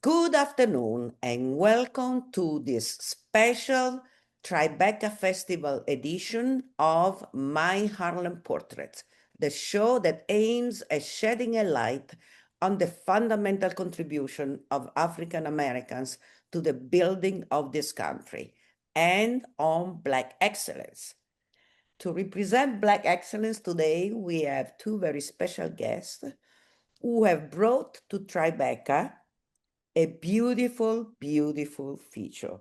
Good afternoon and welcome to this special Tribeca Festival edition of My Harlem Portraits, the show that aims at shedding a light on the fundamental contribution of African Americans to the building of this country and on Black excellence. To represent Black excellence today, we have two very special guests who have brought to Tribeca a beautiful, beautiful feature.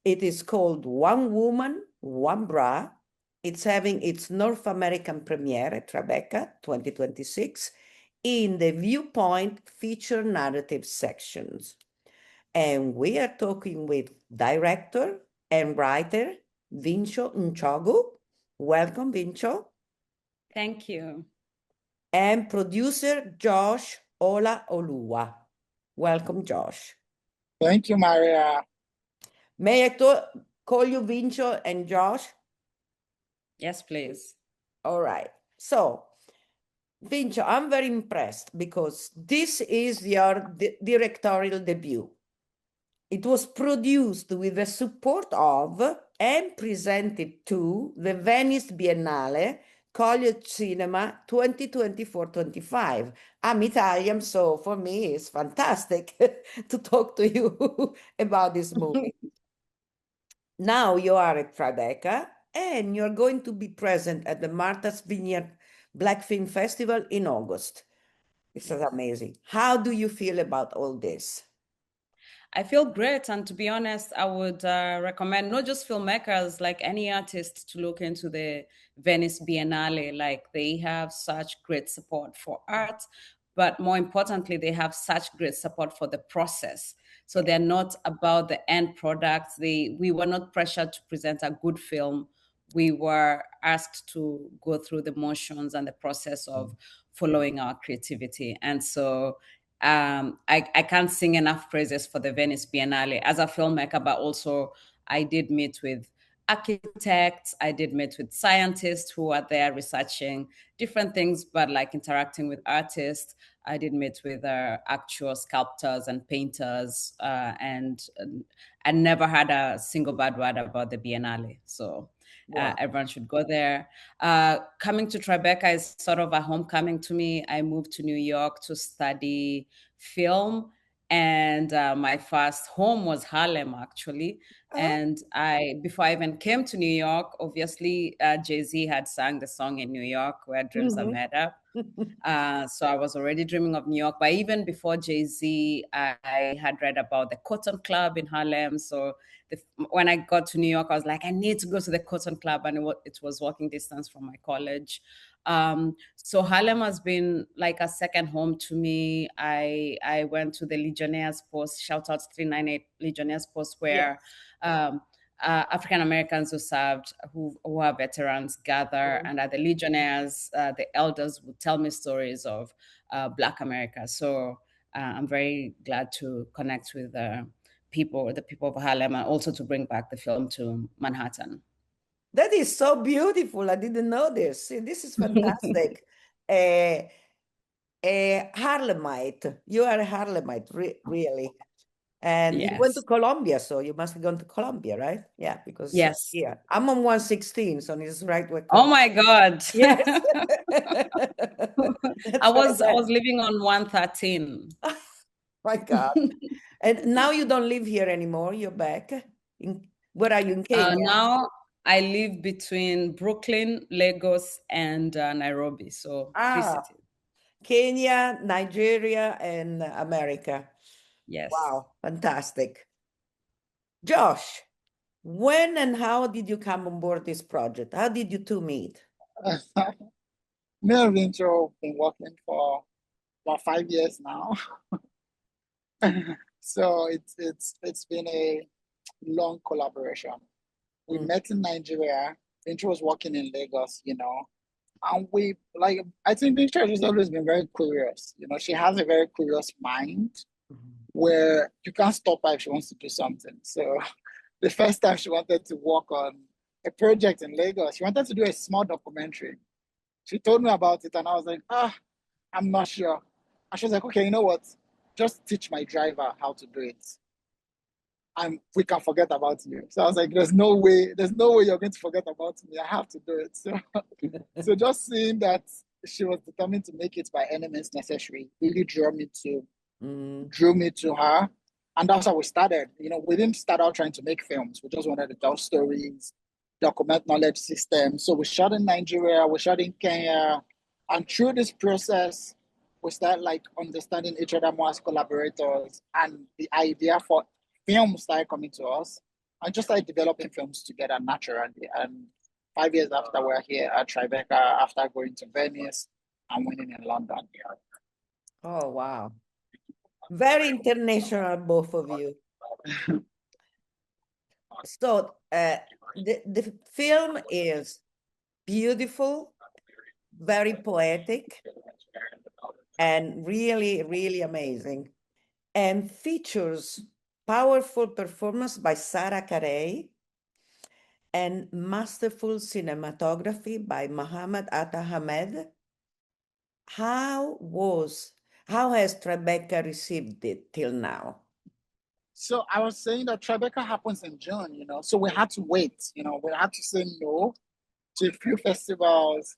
It is called One Woman, One Bra. It's having its North American premiere at Tribeca 2026 in the Viewpoint feature narrative sections. And we are talking with director and writer Vincho Nchogu. Welcome, Vincho. Thank you. And producer Josh Olaoluwa. Welcome, Josh. Thank you, Maria. May I call you Vincho and Josh? Yes, please. All right. So, Vincho, I'm very impressed because this is your directorial debut. It was produced with the support of and presented to the Venice Biennale College Cinema 2024-25. I'm Italian, so for me it's fantastic to talk to you about this movie. Now you are at Tribeca and you're going to be present at the Martha's Vineyard Black Film Festival in August. This is amazing. How do you feel about all this? I feel great. And to be honest, I would recommend not just filmmakers, like any artist, to look into the Venice Biennale. Like, they have such great support for art, but more importantly, they have such great support for the process. So they're not about the end product. We were not pressured to present a good film. We were asked to go through the motions and the process of following our creativity. And so I can't sing enough praises for the Venice Biennale as a filmmaker, but also I did meet with architects, I did meet with scientists who are there researching different things, but like interacting with artists. I did meet with actual sculptors and painters, and I never had a single bad word about the Biennale. So Wow. everyone should go there. Coming to Tribeca is sort of a homecoming to me. I moved to New York to study film, and my first home was Harlem, actually. And before I even came to New York, obviously Jay-Z had sang the song in New York, Where Dreams Are Made Up. So I was already dreaming of New York. But even before Jay-Z, I had read about the Cotton Club in Harlem. So when I got to New York, I was like, I need to go to the Cotton Club. And it was walking distance from my college. So Harlem has been like a second home to me. I went to the Legionnaires Post, shout out 398 Legionnaires Post, where African Americans who served, who are veterans, gather, and at the Legionnaires, the elders would tell me stories of Black America. So I'm very glad to connect with the people of Harlem, and also to bring back the film to Manhattan. That is so beautiful. I didn't know this. This is fantastic. Harlemite. You are a Harlemite, really. And you went to Colombia, so you must have gone to Colombia, right? Yeah, because I'm on 116, so it's right where. Oh my God! Yes. I was living on 113. My God! And now you don't live here anymore. You're back. Where are you, in Kenya? Now I live between Brooklyn, Lagos, and Nairobi. So 3 cities. Kenya, Nigeria, and America. Yes. Wow, fantastic. Josh, when and how did you come on board this project? How did you two meet? Me and Vincho been working for about 5 years now. So it's been a long collaboration. We met in Nigeria. Vincho was working in Lagos, and I think Vincho has always been very curious. She has a very curious mind where you can't stop her if she wants to do something. So the first time she wanted to work on a project in Lagos, she wanted to do a small documentary. She told me about it and I was like, I'm not sure. And she was like, okay, you know what? just teach my driver how to do it. And we can forget about you. So I was like, there's no way you're going to forget about me. I have to do it. So just seeing that she was determined to make it by any means necessary really drew me to her. And that's how we started. You know, we didn't start out trying to make films. We just wanted to tell stories, document knowledge systems. So we shot in Nigeria, we shot in Kenya. And through this process, we started like understanding each other more as collaborators. And the idea for films started coming to us. And just started developing films together naturally. And 5 years after, we're here at Tribeca, after going to Venice and winning in London. Oh, wow. Very international, both of you. So the film is beautiful, very poetic, and really, really amazing, and features powerful performance by Sarah Karei and masterful cinematography by Muhammad Atta Ahmed. How has Tribeca received it till now? So I was saying that Tribeca happens in June, you know, so we had to wait, you know, we had to say no to a few festivals.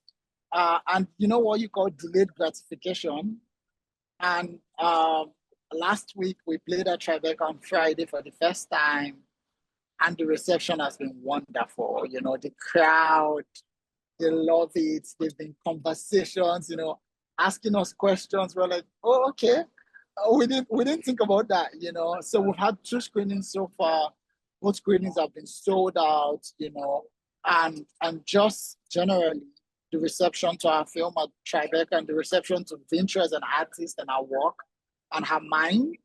And you know what you call delayed gratification. And last week we played at Tribeca on Friday for the first time. And the reception has been wonderful. You know, the crowd, they love it. There's been conversations, you know, asking us questions. We're like, oh, okay. We didn't think about that, you know. So we've had 2 screenings so far. Both screenings have been sold out, you know, and just generally the reception to our film at Tribeca and the reception to Vincho as an artist and our work and her mind,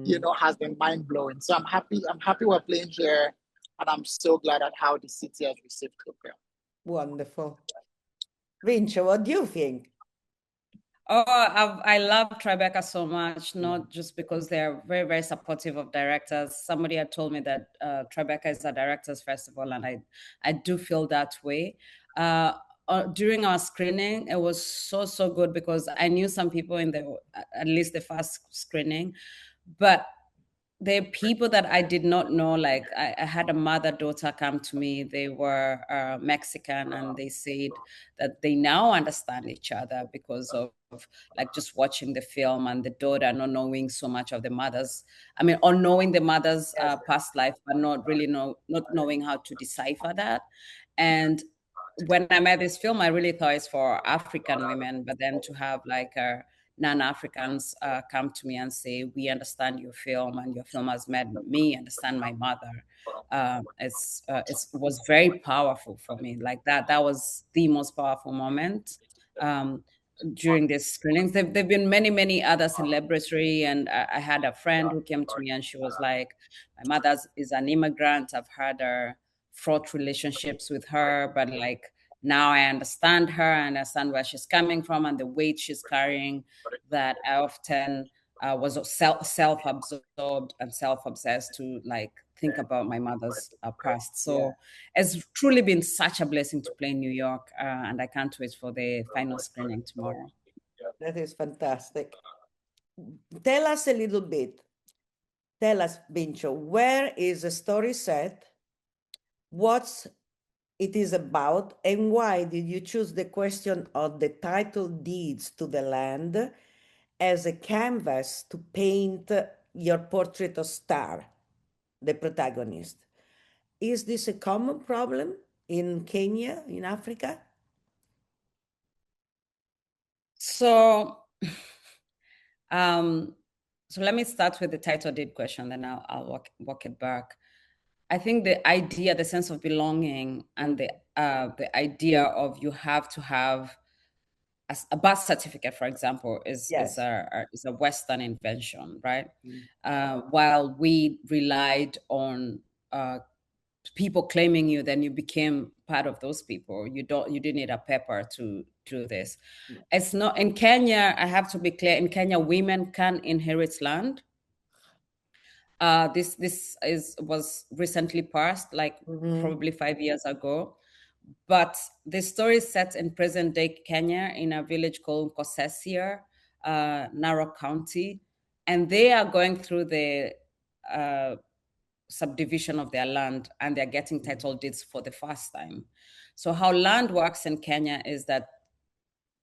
you know, has been mind blowing. So I'm happy we're playing here, and I'm so glad at how the city has received the film. Wonderful. Vincho, what do you think? Oh, I love Tribeca so much, not just because they're very, very supportive of directors. Somebody had told me that Tribeca is a directors festival, and I do feel that way. During our screening, it was so good because I knew some people in at least the first screening, but there are people that I did not know. Like I had a mother-daughter come to me. They were Mexican, and they said that they now understand each other because of like just watching the film, and the daughter not knowing so much of the mother's, or knowing the mother's past life, but not knowing how to decipher that. And when I made this film, I really thought it's for African women, but then to have like non-Africans come to me and say, we understand your film, and your film has made me understand my mother. It was very powerful for me. Like that was the most powerful moment during these screenings. There've been many other celebratory, and I had a friend who came to me and she was like, my mother is an immigrant. I've had her fraught relationships with her, but like now I understand her, I understand where she's coming from and the weight she's carrying, that I often was self-absorbed and self-obsessed to like think about my mother's past. So it's truly been such a blessing to play in New York, and I can't wait for the final screening tomorrow. That is fantastic. Tell us a little bit. Tell us, Vincho, where is the story set? What it is about, and why did you choose the question of the title deeds to the land as a canvas to paint your portrait of Star, the protagonist? Is this a common problem in Kenya, in Africa? So, so let me start with the title deed question, then I'll walk it back. I think the idea, the sense of belonging, and the idea of you have to have a birth certificate, for example, is a Western invention, right? While we relied on people claiming you, then you became part of those people. You didn't need a paper to do this. It's not in Kenya. I have to be clear. In Kenya, women can inherit land. This was recently passed, like probably 5 years ago. But the story is set in present-day Kenya in a village called Kosesia, Narok County. and they are going through the subdivision of their land, and they're getting title deeds for the first time. So how land works in Kenya is that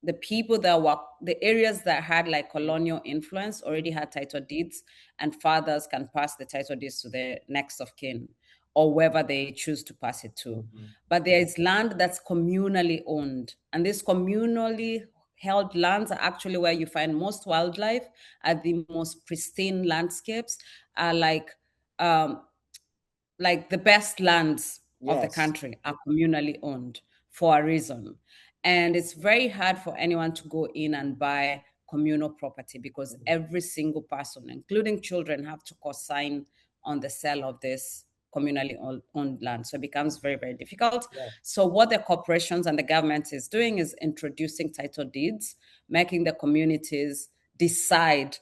the people that were, the areas that had like colonial influence already had title deeds, and fathers can pass the title deeds to the next of kin or whoever they choose to pass it to. But there is land that's communally owned, and this communally held lands are actually where you find most wildlife, are the most pristine landscapes, are like the best lands of the country are communally owned for a reason. And it's very hard for anyone to go in and buy communal property because every single person, including children, have to co-sign on the sale of this communally owned land. So it becomes very, very difficult. So what the corporations and the government is doing is introducing title deeds, making the communities decide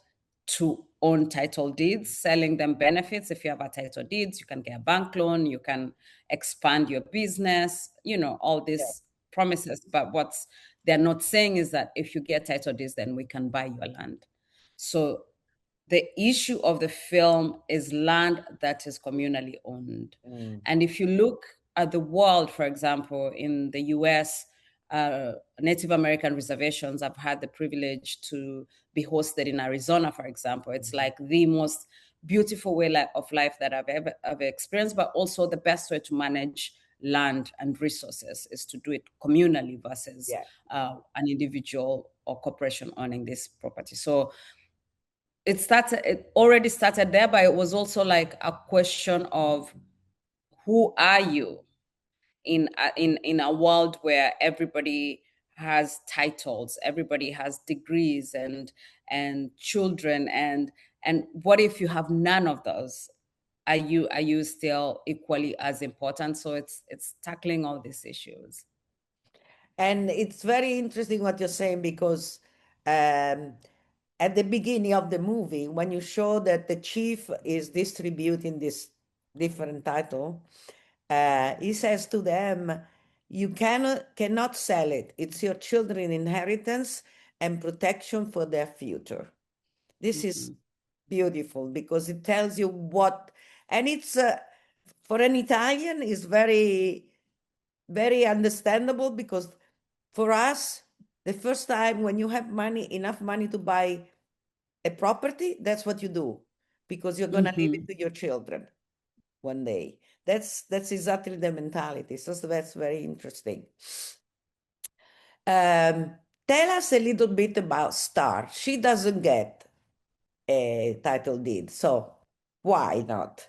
to own title deeds, selling them benefits. If you have a title deeds, you can get a bank loan, you can expand your business, all these promises. But what they're not saying is that if you get title deeds, then we can buy your land. So the issue of the film is land that is communally owned. And if you look at the world, for example, in the US, Native American reservations, I've had the privilege to be hosted in Arizona, for example. It's like the most beautiful way of life that I've ever experienced, but also the best way to manage land and resources is to do it communally versus an individual or corporation owning this property. So it already started there, but it was also like a question of who are you in a world where everybody has titles, everybody has degrees and children, and what if you have none of those? Are you still equally as important? So it's tackling all these issues. And it's very interesting what you're saying because at the beginning of the movie, when you show that the chief is distributing this different title, he says to them, you cannot sell it. It's your children's inheritance and protection for their future. This is beautiful because it tells you what, and it's for an Italian is very, very understandable because for us, the first time when you have enough money to buy a property, that's what you do because you're going to leave it to your children one day. That's exactly the mentality. So that's very interesting. Tell us a little bit about Star. She doesn't get a title deed, so why not?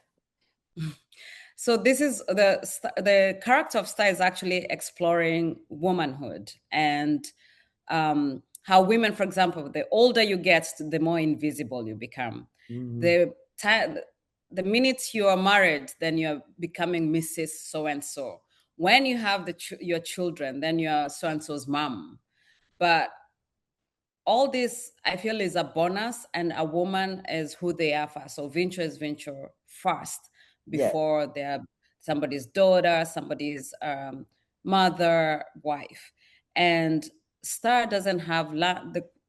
So this is the character of Star is actually exploring womanhood and how women, for example, the older you get, the more invisible you become. The minute you are married, then you're becoming Mrs. So-and-so. When you have your children, then you're so-and-so's mom. But all this, I feel, is a bonus, and a woman is who they are first. So Vincho is Vincho first before they're somebody's daughter, somebody's mother, wife. And Star doesn't have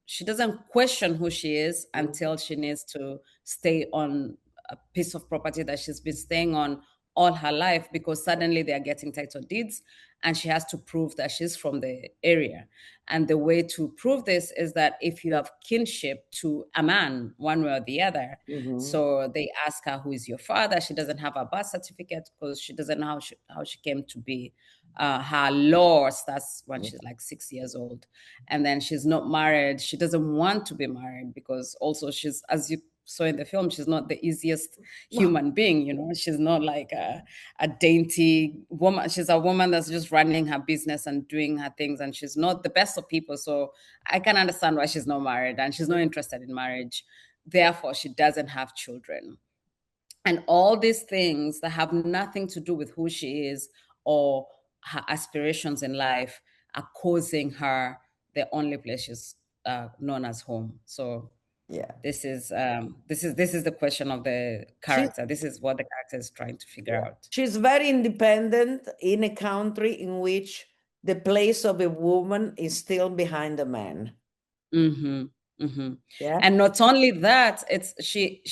she doesn't question who she is until she needs to stay on a piece of property that she's been staying on all her life because suddenly they are getting title deeds and she has to prove that she's from the area. And the way to prove this is that if you have kinship to a man, one way or the other, so they ask her, who is your father? She doesn't have a birth certificate because she doesn't know how she came to be. Her law starts when she's like 6 years old. And then she's not married. She doesn't want to be married because also she's, as you saw in the film, she's not the easiest human being, she's not like a dainty woman. She's a woman that's just running her business and doing her things, and she's not the best of people. So I can understand why she's not married and she's not interested in marriage. Therefore, she doesn't have children. And all these things that have nothing to do with who she is or her aspirations in life are causing her the only place she's known as home. So this is the question of the character. This is what the character is trying to figure out. She's very independent in a country in which the place of a woman is still behind a man. Yeah. And not only that, it's she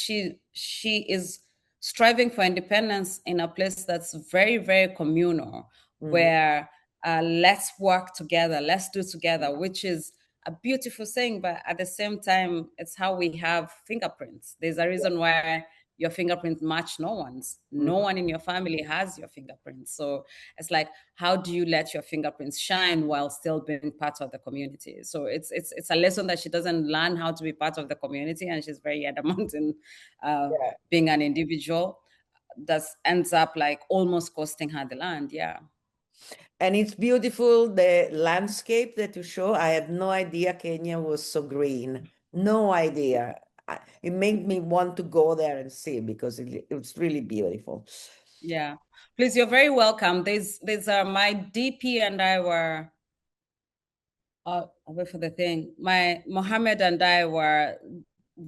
is striving for independence in a place that's very, very communal, where let's work together, let's do together, which is a beautiful thing. But at the same time, it's how we have fingerprints. There's a reason why your fingerprint match no one's. No one in your family has your fingerprints. So it's like, how do you let your fingerprints shine while still being part of the community? So it's a lesson that she doesn't learn how to be part of the community, and she's very adamant in being an individual. That ends up like almost costing her the land. Yeah. And it's beautiful, the landscape that you show. I had no idea Kenya was so green. No idea. It made me want to go there and see, because it's really beautiful. Yeah. Please, you're very welcome. There's my DP and I were I'll wait for the thing. My Mohammed and I were,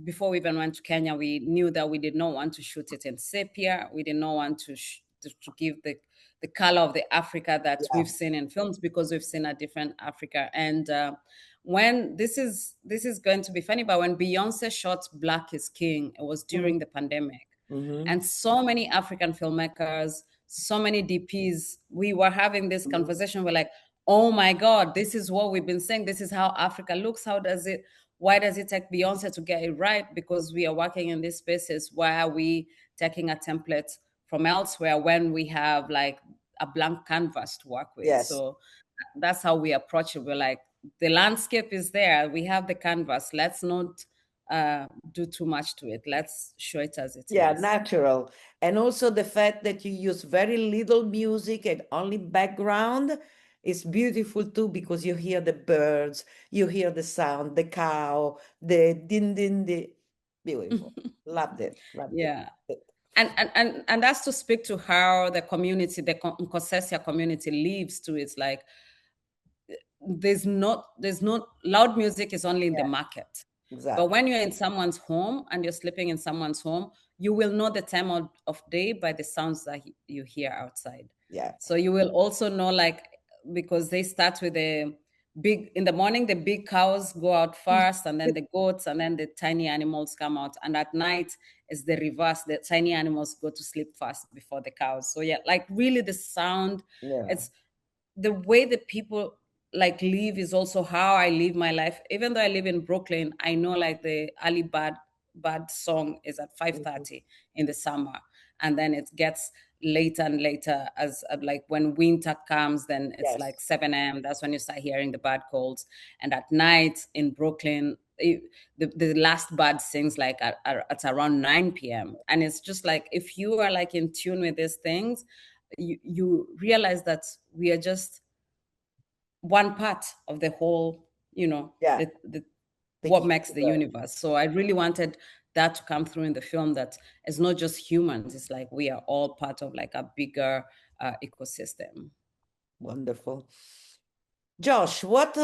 before we even went to Kenya, we knew that we did not want to shoot it in sepia. We did not want to give the color of the Africa that we've seen in films, because we've seen a different Africa. And when this is going to be funny, but when Beyonce shot Black is King, it was during the pandemic. And so many African filmmakers, so many DPs, we were having this conversation. We're like, oh my God, this is what we've been saying. This is how Africa looks. Why does it take Beyonce to get it right? Because we are working in these spaces. Why are we taking a template from elsewhere when we have like a blank canvas to work with? Yes. So that's how we approach it. We're like, the landscape is there. We have the canvas. Let's not do too much to it. Let's show it as it is. Yeah, natural. And also the fact that you use very little music and only background is beautiful too, because you hear the birds, you hear the sound, the cow, the din din din. Beautiful. Loved it. Yeah. And that's to speak to how the community, the Nkosesia community lives too. It's like there's not loud music is only in the market. Exactly. But when you're in someone's home and you're sleeping in someone's home, you will know the time of day by the sounds that you hear outside. Yeah. So you will also know, like, because they start with in the morning, the big cows go out first, and then the goats, and then the tiny animals come out. And at night is the reverse. The tiny animals go to sleep first before the cows. So yeah, like really the sound, it's the way the people like live is also how I live my life. Even though I live in Brooklyn, I know like the early bird song is at 5:30 in the summer, and then it gets later and later as like when winter comes, then it's like 7 a.m. That's when you start hearing the bird calls. And at night in Brooklyn, the last bird sings like at around 9 p.m. And it's just like, if you are like in tune with these things, you realize that we are just one part of the whole, what makes the universe. So I really wanted that to come through in the film, that it's not just humans, it's like we are all part of like a bigger ecosystem. Wonderful. Josh, what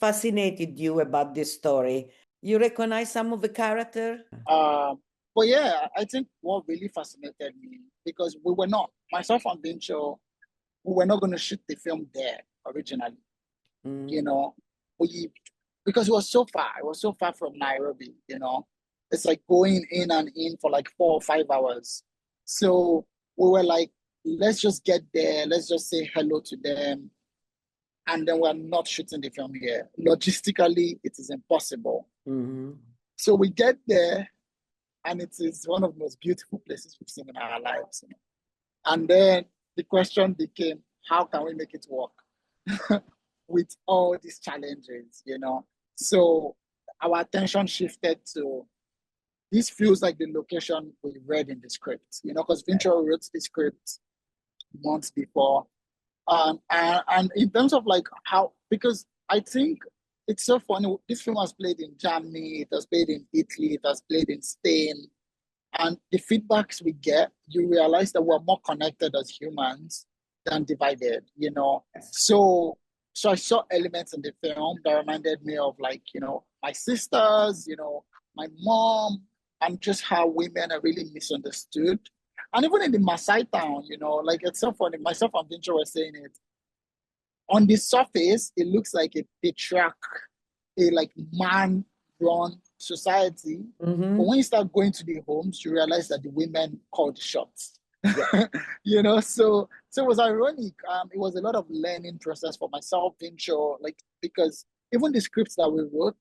fascinated you about this story? You recognize some of the character? But yeah, I think what really fascinated me, because myself and Vincho, we were not going to shoot the film there originally. Because it was so far from Nairobi, it's like going in and in for like 4 or 5 hours. So we were like, let's just get there, let's just say hello to them, and then we're not shooting the film here. Logistically, it is impossible. So we get there, and it is one of the most beautiful places we've seen in our lives. And then the question became, how can we make it work with all these challenges, So our attention shifted to, this feels like the location we read in the script, because Vincho wrote the script months before. And in terms of like how, because I think it's so funny, this film was played in Germany, it was played in Italy, it was played in Spain. And the feedbacks we get, you realize that we're more connected as humans than divided, So I saw elements in the film that reminded me of like, my sisters, my mom, and just how women are really misunderstood. And even in the Maasai town, like it's so funny, myself and Vincho were saying it. On the surface, it looks like a patriarch, a like man run society. Mm-hmm. But when you start going to the homes, you realize that the women call the shots. Yeah. You know, so it was ironic. It was a lot of learning process for myself, Vincho, like, because even the scripts that we wrote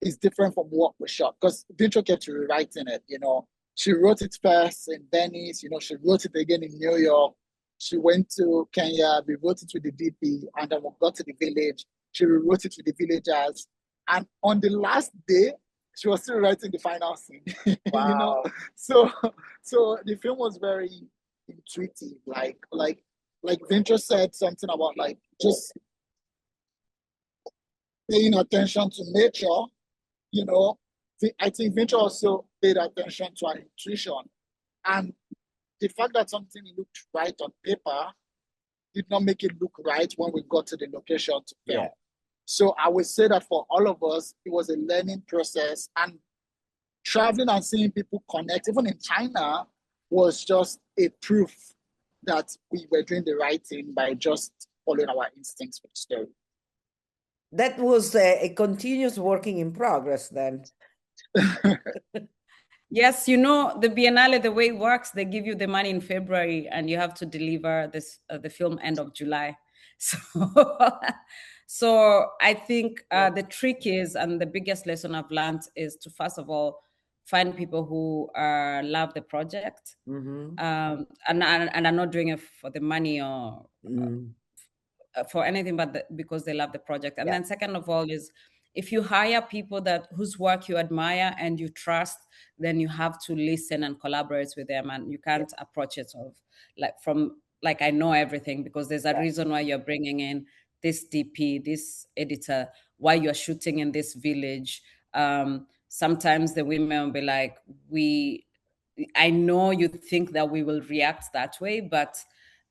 is different from what we shot. Because Vincho kept rewriting it, you know. She wrote it first in Venice, you know, she wrote it again in New York. She went to Kenya, we wrote it with the DP, and then we got to the village. She rewrote it with the villagers. And on the last day, she was still writing the final scene. Wow. You know, so the film was very intuitive. Like Vincho said something about like just paying attention to nature. You know, I think Vincho also paid attention to our intuition, and the fact that something looked right on paper did not make it look right when we got to the location to film. Yeah. So I would say that for all of us, it was a learning process, and traveling and seeing people connect, even in China, was just a proof that we were doing the right thing by just following our instincts for the story. That was a continuous working in progress then. Yes, you know, the Biennale, the way it works, they give you the money in February and you have to deliver this the film end of July. So, so I think the trick is, and the biggest lesson I've learned is to, first of all, find people who love the project, Mm-hmm. and are not doing it for the money or for anything but because they love the project. And then second of all is, if you hire people whose work you admire and you trust, then you have to listen and collaborate with them, and you can't approach it sort of like I know everything, because there's a reason why you're bringing in this DP, this editor, why you're shooting in this village. Sometimes the women will be like, I know you think that we will react that way, but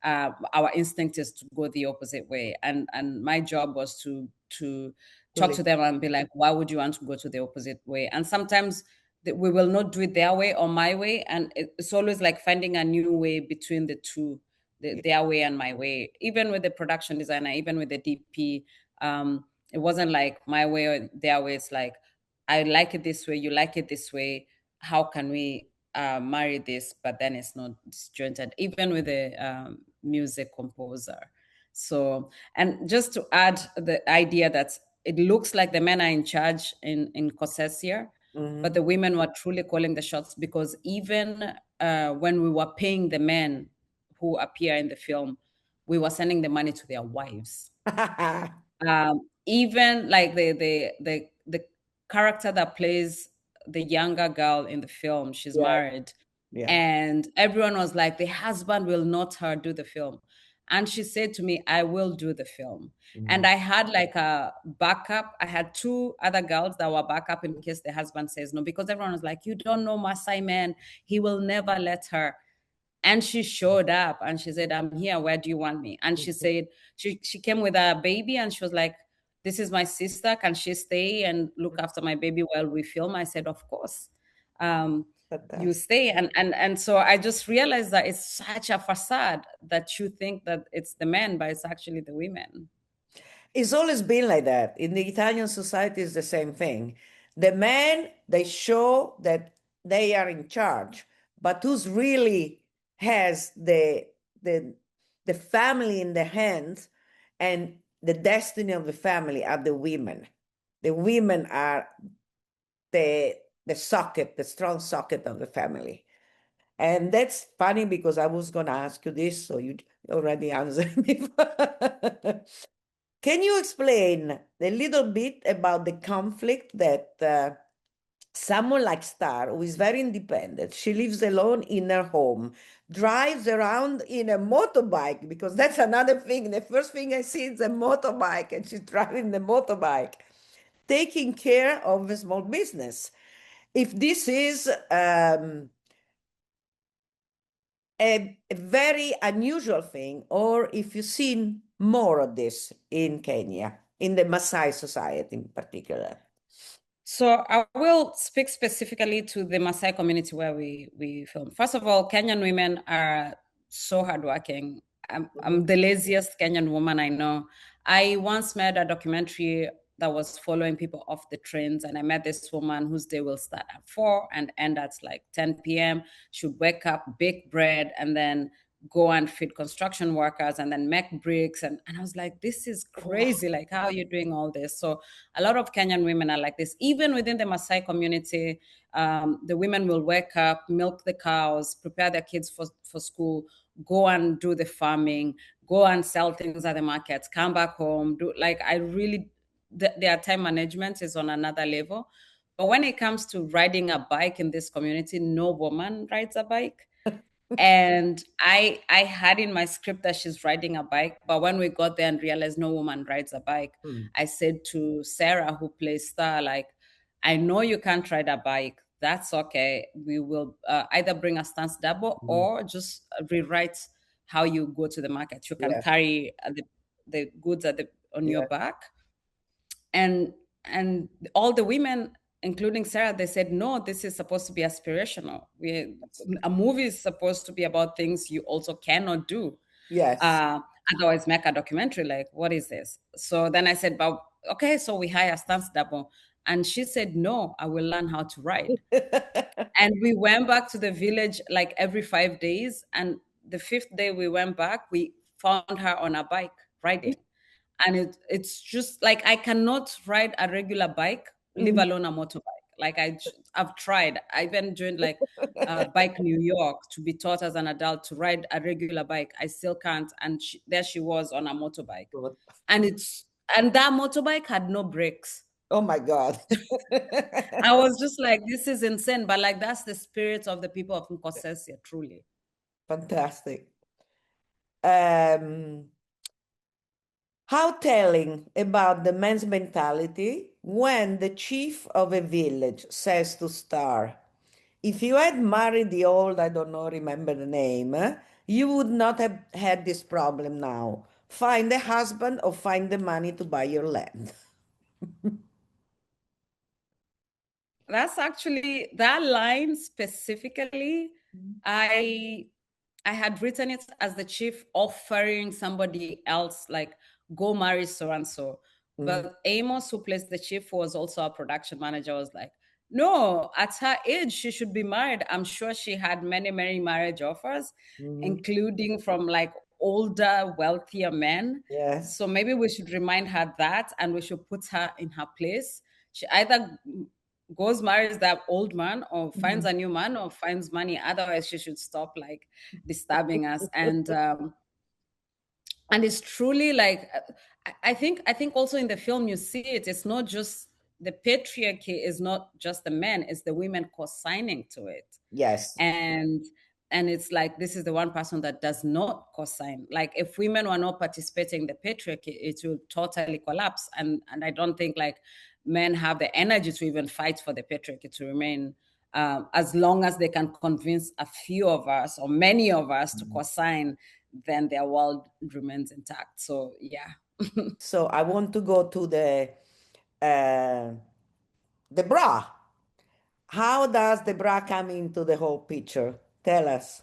our instinct is to go the opposite way. And my job was to talk to them and be like, why would you want to go to the opposite way? And sometimes we will not do it their way or my way. And it's always like finding a new way between the two, their way and my way. Even with the production designer, even with the DP, it wasn't like my way or their way. It's like, I like it this way, you like it this way. How can we marry this, but then it's not disjointed, even with the music composer. So, and just to add the idea that it looks like the men are in charge in Concessia, but the women were truly calling the shots, because even when we were paying the men who appear in the film, we were sending the money to their wives. Even like the character that plays the younger girl in the film, she's married. Yeah. And everyone was like, the husband will not her do the film. And she said to me, I will do the film. And I had like a backup. I had two other girls that were backup in case the husband says no, because everyone was like, you don't know Maasai man, he will never let her. And she showed up and she said, I'm here, where do you want me? And she said, she came with a baby and she was like, this is my sister, can she stay and look after my baby while we film? I said, of course. You stay. And so I just realized that it's such a facade that you think that it's the men, but it's actually the women. It's always been like that. In the Italian society, it's the same thing. The men, they show that they are in charge, but who's really has the family in their hands and the destiny of the family are the women. The women are the socket, the strong socket of the family. And that's funny because I was going to ask you this, so you already answered me. Can you explain a little bit about the conflict that someone like Star, who is very independent, she lives alone in her home, drives around in a motorbike, because that's another thing. The first thing I see is a motorbike, and she's driving the motorbike, taking care of a small business. If this is a very unusual thing, or if you've seen more of this in Kenya, in the Maasai society in particular. So I will speak specifically to the Maasai community where we film. First of all, Kenyan women are so hardworking. I'm the laziest Kenyan woman I know. I once made a documentary that was following people off the trains. And I met this woman whose day will start at 4 and end at like 10 p.m. She would wake up, bake bread, and then go and feed construction workers and then make bricks. And I was like, this is crazy. Like, how are you doing all this? So a lot of Kenyan women are like this. Even within the Maasai community, the women will wake up, milk the cows, prepare their kids for school, go and do the farming, go and sell things at the markets, come back home. Their time management is on another level. But when it comes to riding a bike in this community, no woman rides a bike. And I had in my script that she's riding a bike, but when we got there and realized no woman rides a bike, I said to Sarah, who plays Star, like, I know you can't ride a bike. That's okay. We will either bring a stance double or just rewrite how you go to the market. You can carry the goods on your back. And all the women, including Sarah, they said, no, this is supposed to be aspirational. A movie is supposed to be about things you also cannot do. Yes. Otherwise, make a documentary. Like, what is this? So then I said, but okay, so we hire a stance double. And she said, no, I will learn how to ride. And we went back to the village like every 5 days. And the 5th day we went back, we found her on a bike riding. And it's just like, I cannot ride a regular bike, leave alone a motorbike. Like I've tried. I even joined like Bike New York to be taught as an adult to ride a regular bike. I still can't. And there she was on a motorbike. And that motorbike had no brakes. Oh my God. I was just like, this is insane. But like, that's the spirit of the people of Nkosesia, truly. Fantastic. How telling about the men's mentality when the chief of a village says to Star, if you had married the old, I don't know, remember the name, you would not have had this problem now. Find a husband or find the money to buy your land. That's actually, that line specifically, I had written it as the chief offering somebody else, like, go marry so-and-so. But Amos, who plays the chief, was also a production manager, was like, no, at her age, she should be married. I'm sure she had many, many marriage offers, including from like older, wealthier men. Yes. So maybe we should remind her that, and we should put her in her place. She either goes marries that old man or finds a new man or finds money. Otherwise, she should stop like disturbing us. And it's truly like, I think also in the film you see it. It's not just the patriarchy is not just the men, it's the women co-signing to it. Yes. And it's like, this is the one person that does not co-sign. Like, if women were not participating in the patriarchy, it will totally collapse. And I don't think like men have the energy to even fight for the patriarchy to remain, as long as they can convince a few of us or many of us to co-sign, then their world remains intact. So yeah. So I want to go to the bra. How does the bra come into the whole picture? Tell us.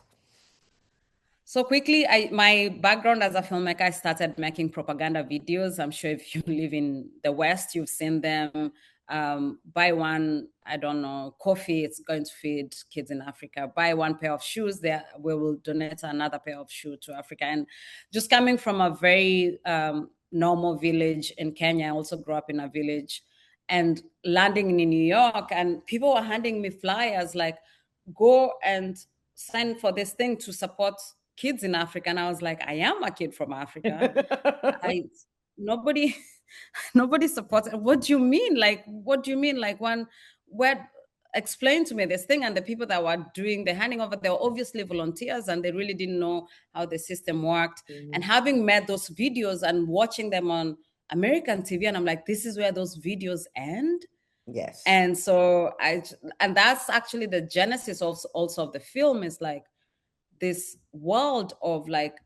So quickly, my background as a filmmaker, I started making propaganda videos. I'm sure if you live in the West, you've seen them. Buy one, I don't know, coffee, it's going to feed kids in Africa. Buy one pair of shoes, there we will donate another pair of shoes to Africa. And just coming from a very normal village in Kenya, I also grew up in a village, and landing in New York, and people were handing me flyers like, go and sign for this thing to support kids in Africa. And I was like, I am a kid from Africa. Nobody supports. What do you mean? Like, what do you mean? Like, explain to me this thing. And the people that were doing the handing over, they were obviously volunteers and they really didn't know how the system worked. And having met those videos and watching them on American TV, and I'm like, this is where those videos end. Yes. And so and that's actually the genesis also of the film, is like this world of like,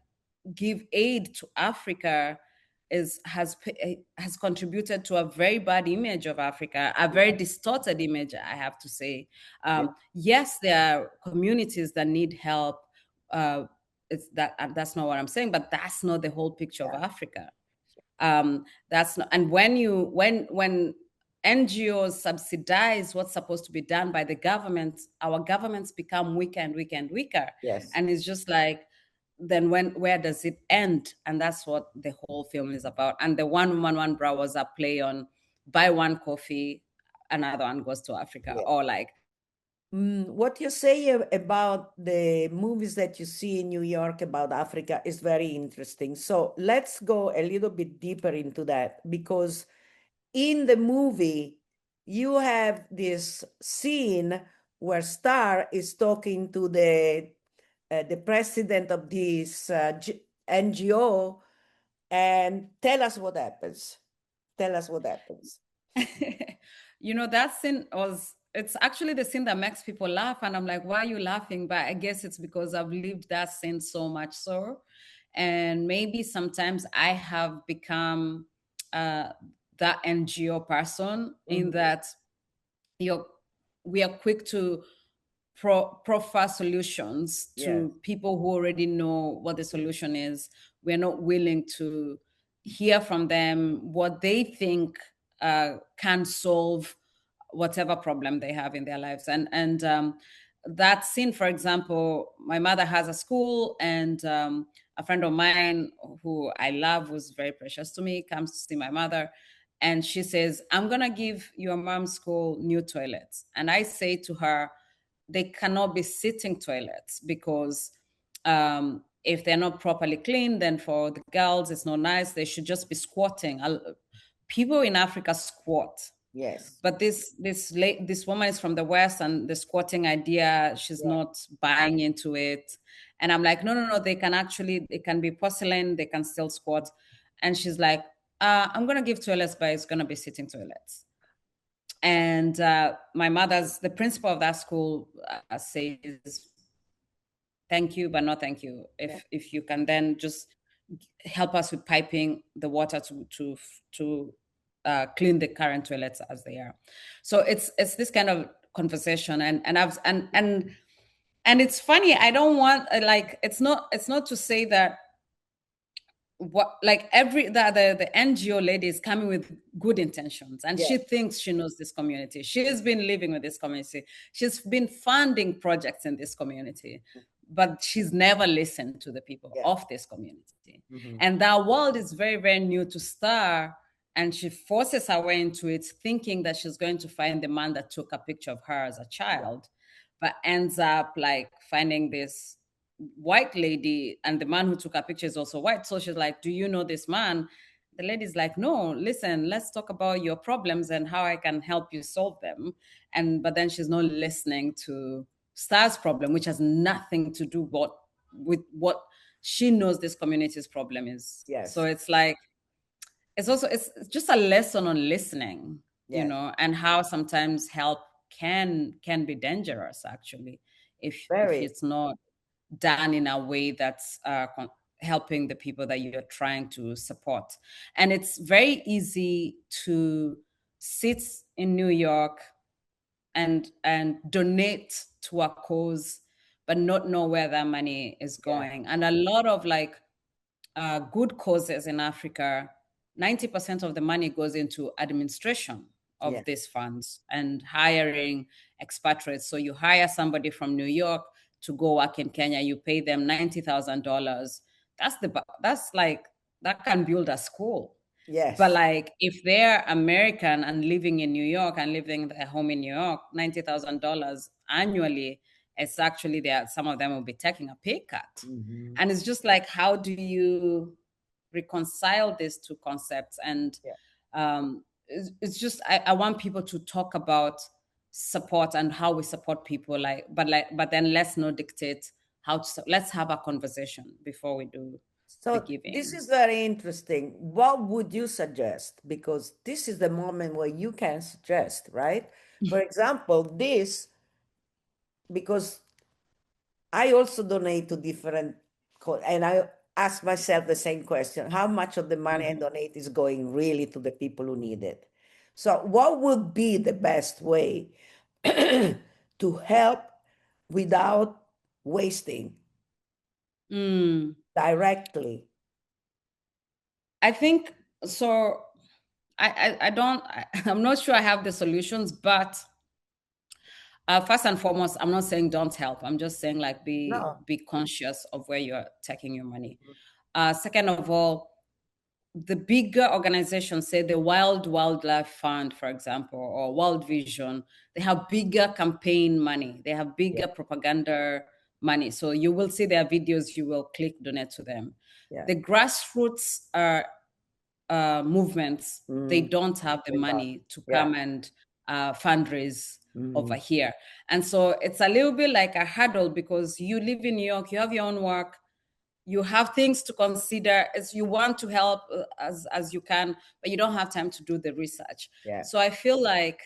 give aid to Africa has contributed to a very bad image of Africa, a very distorted image, I have to say. Yes, there are communities that need help. That's not what I'm saying, but that's not the whole picture of Africa. That's not, and when NGOs subsidize what's supposed to be done by the government, our governments become weaker and weaker and weaker. Yes. And it's just like, then where does it end? And that's what the whole film is about. And the One Woman One Bra was a play on buy one coffee, another one goes to Africa, Yeah. or like. What you say about the movies that you see in New York about Africa is very interesting. So let's go a little bit deeper into that, because in the movie, you have this scene where Star is talking to the president of this NGO, and tell us what happens. Tell us what happens. That scene it's actually the scene that makes people laugh. And I'm like, why are you laughing? But I guess it's because I've lived that scene so much so. And maybe sometimes I have become that NGO person, in that we are quick to proffer solutions to people who already know what the solution is. We're not willing to hear from them what they think can solve whatever problem they have in their lives. And that scene, for example, my mother has a school, and a friend of mine who I love, was very precious to me, comes to see my mother, and she says, I'm gonna give your mom's school new toilets. And I say to her, they cannot be sitting toilets, because if they're not properly cleaned, then for the girls it's not nice. They should just be squatting. People in Africa squat. Yes. But this woman is from the West, and the squatting idea, she's not buying into it. And I'm like, no, they can be porcelain, they can still squat. And she's like, I'm gonna give toilets, but it's gonna be sitting toilets. And the principal of that school says, thank you, but no thank you. If you can then just help us with piping the water to clean the current toilets as they are. So it's this kind of conversation, and it's funny. I don't want it's not to say that the NGO lady is coming with good intentions, and she thinks she knows this community. She has been living with this community. She's been funding projects in this community, but she's never listened to the people of this community. And that world is very, very new to Star, and she forces her way into it, thinking that she's going to find the man that took a picture of her as a child, but ends up finding this white lady, and the man who took her picture is also white. So she's like, do you know this man? The lady's like, no, listen, let's talk about your problems and how I can help you solve them. But then she's not listening to Star's problem, which has nothing to do with what she knows this community's problem is. So it's just a lesson on listening, and how sometimes help can be dangerous, actually, if it's not done in a way that's helping the people that you're trying to support. And it's very easy to sit in New York and donate to a cause, but not know where that money is going. And a lot of good causes in Africa, 90% of the money goes into administration of these funds and hiring expatriates. So you hire somebody from New York to go work in Kenya, you pay them $90,000. That can build a school. But if they're American and living in New York and living at home in New York, $90,000 annually, it's actually some of them will be taking a pay cut. And it's just how do you reconcile these two concepts? And it's just I want people to talk about support and how we support people, but then let's not dictate how to. Let's have a conversation before we do the giving. This is very interesting. What would you suggest? Because this is the moment where you can suggest, right? For example, because I also donate to different, and I ask myself the same question: how much of the money I donate is going really to the people who need it? So what would be the best way to help without wasting directly? I think So I'm not sure I have the solutions, but first and foremost, I'm not saying don't help. I'm just saying like be conscious of where you're taking your money. Second of all, the bigger organizations, say the Wild Wildlife Fund, for example, or World Vision, they have bigger campaign money. They have bigger propaganda money. So you will see their videos, you will click donate to them. The grassroots movements, they don't have the money to come and fundraise over here. And so it's a little bit like a hurdle, because you live in New York, you have your own work, you have things to consider, as you want to help as you can, but you don't have time to do the research. So I feel like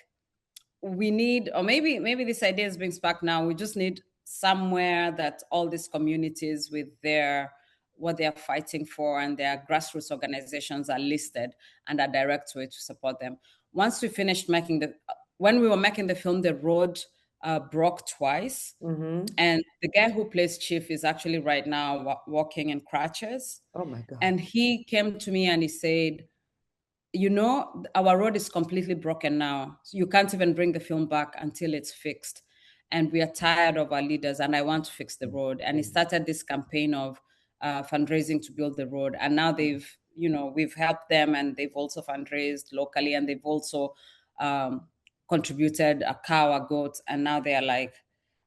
we need, or maybe this idea is being sparked now, we just need somewhere that all these communities with their what they are fighting for and their grassroots organizations are listed, and a direct way to support them. Once we finished making when we were making the film, the road broke twice. And the guy who plays Chief is actually right now walking in crutches. Oh my God. And he came to me and he said, our road is completely broken now. So you can't even bring the film back until it's fixed. And we are tired of our leaders, and I want to fix the road. And he started this campaign of fundraising to build the road. And now we've helped them, and they've also fundraised locally, and they've also contributed a cow, a goat, and now they are like,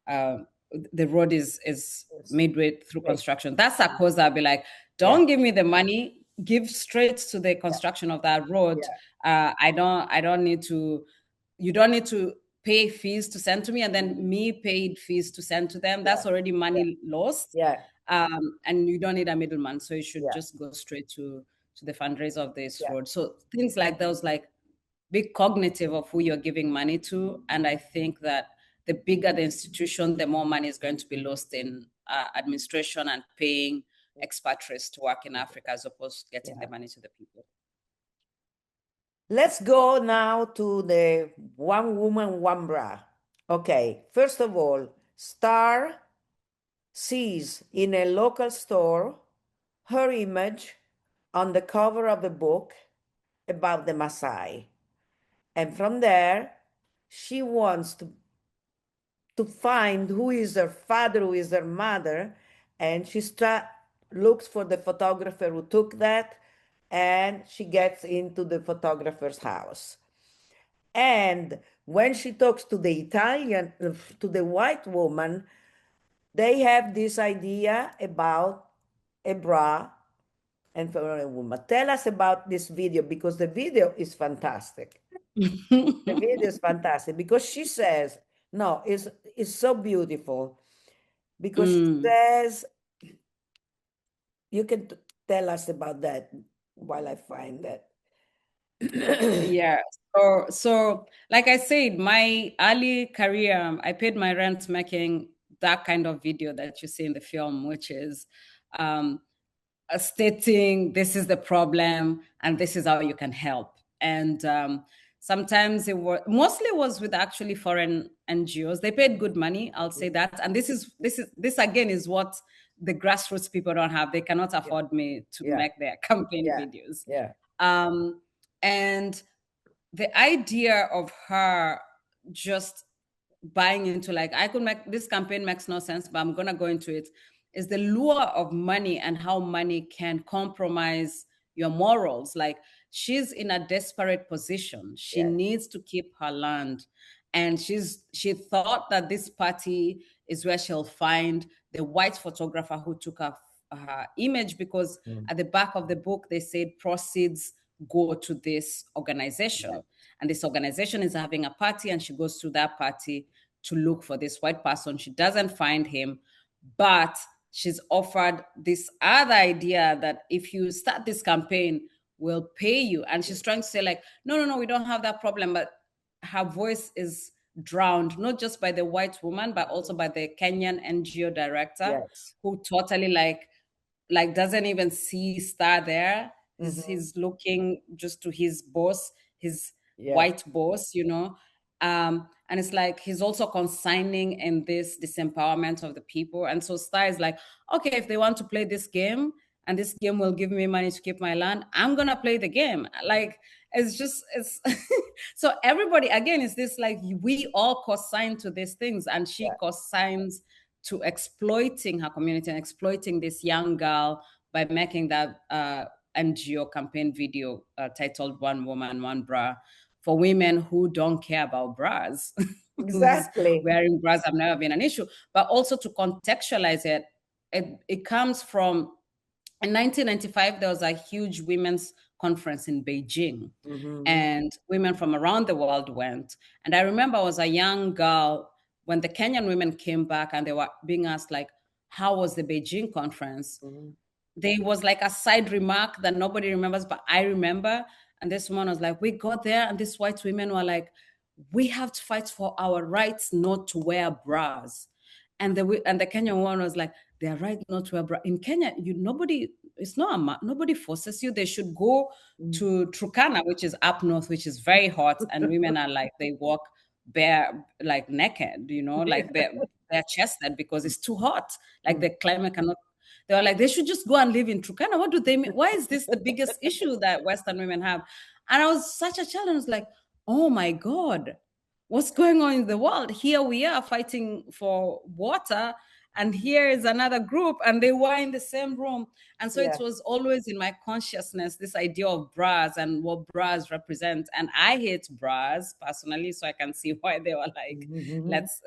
the road is midway through construction. That's a cause I'll be like, don't give me the money, give straight to the construction of that road. I don't need to, you don't need to pay fees to send to me, and then me paid fees to send to them. That's already money lost. And you don't need a middleman. So you should just go straight to the fundraiser of this road. So things like those, like, be cognitive of who you're giving money to. And I think that the bigger the institution, the more money is going to be lost in administration and paying expatriates to work in Africa, as opposed to getting the money to the people. Let's go now to the one woman, one bra. Okay, first of all, Star sees in a local store her image on the cover of a book about the Maasai. And from there, she wants to find who is her father, who is her mother, and she looks for the photographer who took that, and she gets into the photographer's house. And when she talks to the to the white woman, they have this idea about a bra and for a woman. Tell us about this video, because the video is fantastic. The video is fantastic because she says, no, it's so beautiful, because she says, you can tell us about that while I find that. Yeah. So like I said, my early career, I paid my rent making that kind of video that you see in the film, which is stating this is the problem and this is how you can help. And sometimes mostly was with actually foreign NGOs. They paid good money, I'll say that. And this again is what the grassroots people don't have. They cannot afford me to make their campaign videos. And the idea of her just buying into, like, I could make this campaign, makes no sense, but I'm gonna go into it, is the lure of money and how money can compromise your morals. Like, she's in a desperate position. She needs to keep her land. And she thought that this party is where she'll find the white photographer who took her image, because at the back of the book, they said proceeds go to this organization. And this organization is having a party, and she goes to that party to look for this white person. She doesn't find him, but she's offered this other idea that if you start this campaign, we'll pay you. And she's trying to say, like, no, we don't have that problem. But her voice is drowned, not just by the white woman, but also by the Kenyan NGO director, who totally like doesn't even see Star there. He's looking just to his boss, his white boss, and it's like he's also consigning in this disempowerment of the people. And so Star is like, okay, if they want to play this game, and this game will give me money to keep my land, I'm gonna play the game. Like, it's so everybody, again, is this like, we all co-sign to these things, and she co-signs to exploiting her community and exploiting this young girl by making that NGO campaign video titled "One Woman, One Bra," for women who don't care about bras. Exactly. Wearing bras have never been an issue. But also to contextualize it, it comes from, in 1995, there was a huge women's conference in Beijing, and women from around the world went. And I remember I was a young girl when the Kenyan women came back and they were being asked, like, how was the Beijing conference? There was like a side remark that nobody remembers, but I remember. And this woman was like, we got there and these white women were like, we have to fight for our rights not to wear bras. And the Kenyan one was like, their right not to wear bra. In Kenya, nobody forces you. They should go to Turkana, which is up north, which is very hot, and women are like, they walk bare, like naked, like they're chested because it's too hot. Like the climate cannot. They were like, they should just go and live in Turkana. What do they mean? Why is this the biggest issue that Western women have? And I was such a child, and I was like, oh my God, what's going on in the world? Here we are fighting for water, and here is another group, and they were in the same room. And so it was always in my consciousness, this idea of bras and what bras represent. And I hate bras personally, so I can see why they were like, let's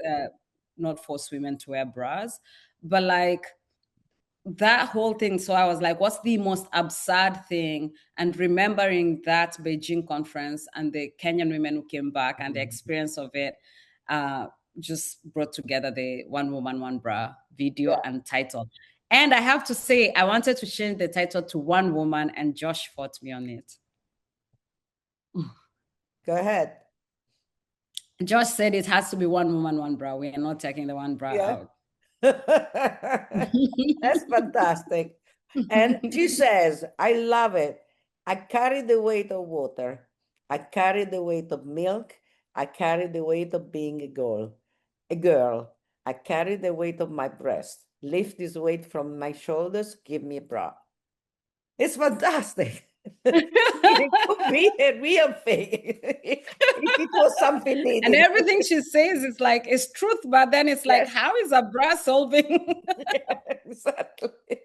not force women to wear bras. But like, that whole thing. So I was like, what's the most absurd thing? And remembering that Beijing conference and the Kenyan women who came back and the experience of it just brought together the One Woman, One Bra video and title. And I have to say, I wanted to change the title to One Woman, and Josh fought me on it. Go ahead. Josh said it has to be One Woman, One Bra. We are not taking the one bra out. That's fantastic. And she says, I love it. I carry the weight of water. I carry the weight of milk. I carry the weight of being a girl. I carry the weight of my breast. Lift this weight from my shoulders. Give me a bra. It's fantastic. It could be a real thing if it was something needed. And everything she says is like, it's truth, but then it's like, how is a bra solving? Exactly.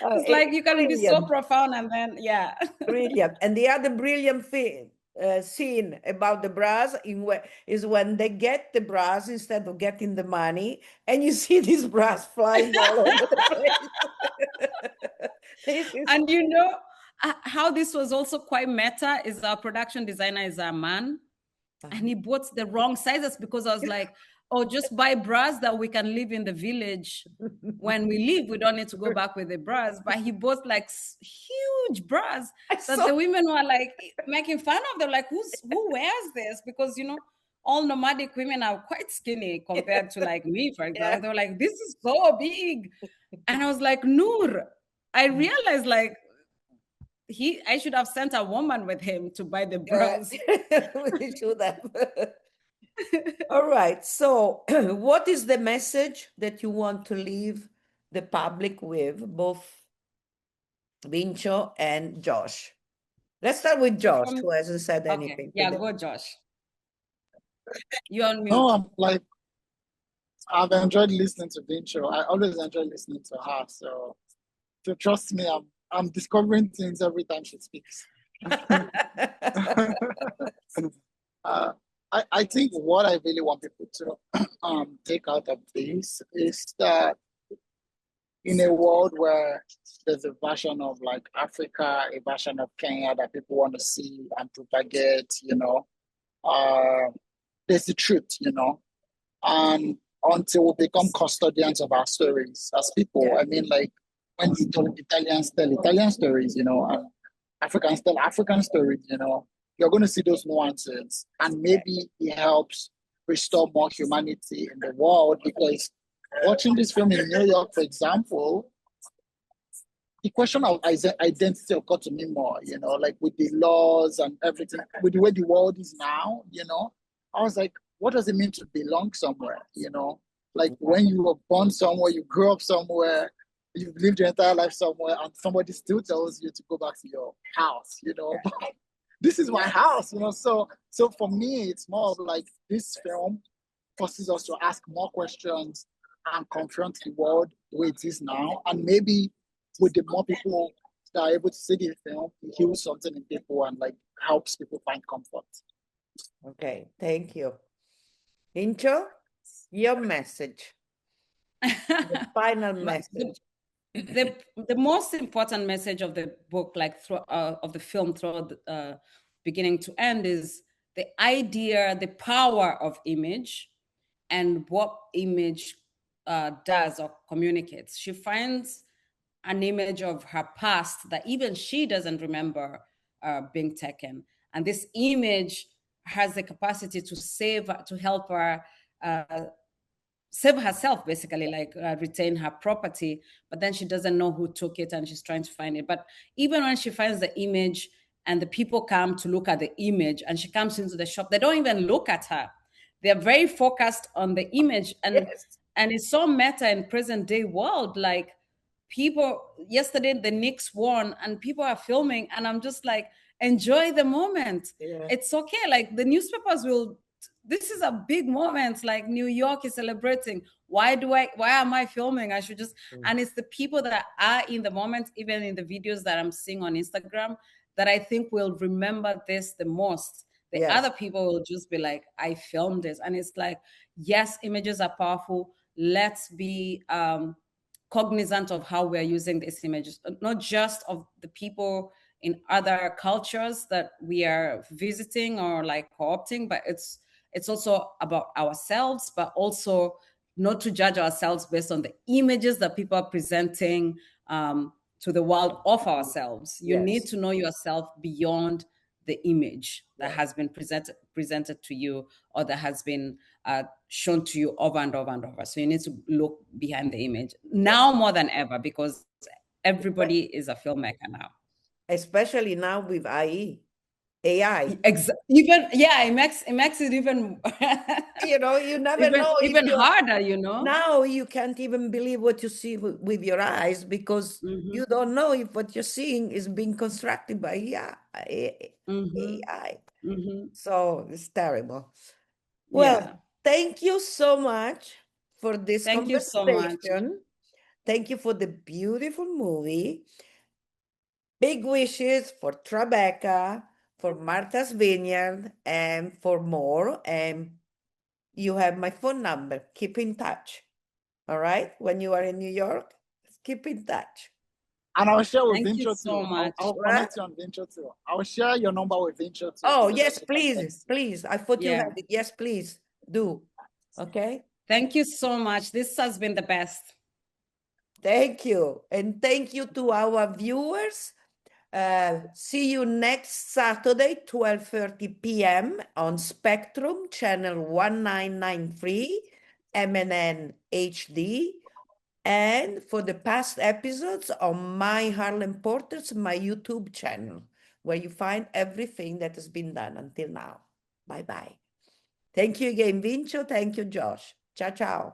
It's like you can be so profound, and then brilliant. And the other brilliant thing scene about the bras is when they get the bras instead of getting the money, and you see these bras flying all over the place. And how this was also quite meta is our production designer is a man, and he bought the wrong sizes, because I was like, oh, just buy bras that we can live in the village. When we leave, we don't need to go back with the bras. But he bought like huge bras that the women were like making fun of. They're like, who wears this? Because, all nomadic women are quite skinny compared to like me, for example. They were like, this is so big. And I was like, Noor, I realized like, I should have sent a woman with him to buy the bras. We should have. All right. So what is the message that you want to leave the public with, both Vincho and Josh? Let's start with Josh, who hasn't said anything. Yeah, go, Josh. You're on mute. No, I've enjoyed listening to Vincho. I always enjoy listening to her. So trust me, I'm discovering things every time she speaks. I think what I really want people to take out of this is that in a world where there's a version of like Africa, a version of Kenya that people want to see and propagate, there's the truth, and until we become custodians of our stories as people, I mean, like when Italians tell Italian stories, and Africans tell African stories, you're going to see those nuances, and maybe it helps restore more humanity in the world. Because watching this film in New York, for example, the question of identity occurred to me more, like with the laws and everything, with the way the world is now, I was like, what does it mean to belong somewhere, like when you were born somewhere, you grew up somewhere, you've lived your entire life somewhere and somebody still tells you to go back to your house, you know, but this is my house, you know. So for me, it's more of like this film forces us to ask more questions and confront the world the way it is now. And maybe with the more people that are able to see the film, it heals something in people and like helps people find comfort. Okay, thank you. Vincho, your message. The final message. The most important message of the book, like of the film throughout beginning to end, is the idea, the power of image and what image does or communicates. She finds an image of her past that even she doesn't remember being taken. And this image has the capacity to help her save herself, basically, like retain her property, but then she doesn't know who took it and she's trying to find it. But even when she finds the image and the people come to look at the image and she comes into the shop, they don't even look at her. They're very focused on the image. And Yes. and it's so meta in present day world. Like people, yesterday the Knicks won and people are filming and I'm just like, enjoy the moment. Yeah. It's okay. Like the newspapers will, this is a big moment, like New York is celebrating. Why am I filming? I should just, and it's the people that are in the moment, even in the videos that I'm seeing on Instagram, that I think will remember this the most. The Yes. other people will just be like, I filmed this. And it's like, yes, images are powerful. Let's be cognizant of how we're using these images, not just of the people in other cultures that we are visiting or like co-opting, but it's also about ourselves, but also not to judge ourselves based on the images that people are presenting to the world of ourselves. You Yes. need to know yourself beyond the image that Yes. has been presented to you or that has been shown to you over and over and over. So you need to look behind the image now more than ever, because everybody is a filmmaker now. Especially now with AI. Even it makes it even You know, you never know if even harder, you know. Now you can't even believe what you see with your eyes because you don't know if what you're seeing is being constructed by AI. So it's terrible. Well, Yeah. thank you so much for this Thank you so much. conversation. Thank you for the beautiful movie. Big wishes for Tribeca, for Martha's Vineyard, and for more. And you have my phone number. Keep in touch. All right? When you are in New York, keep in touch. And I'll share with Thank you Vincho so too. much. I'll connect you on Vincho too. I'll share your number with Vincho too. Oh, so yes, that you can please. text. Please. I thought you Yeah. had it. Yes, please. Do. Okay? Thank you so much. This has been the best. Thank you. And thank you to our viewers. See you next Saturday, 12:30 p.m. on Spectrum, channel 1993, MNN HD. And for the past episodes on My Harlem Portraits, my YouTube channel, where you find everything that has been done until now. Bye-bye. Thank you again, Vincho. Thank you, Josh. Ciao, ciao.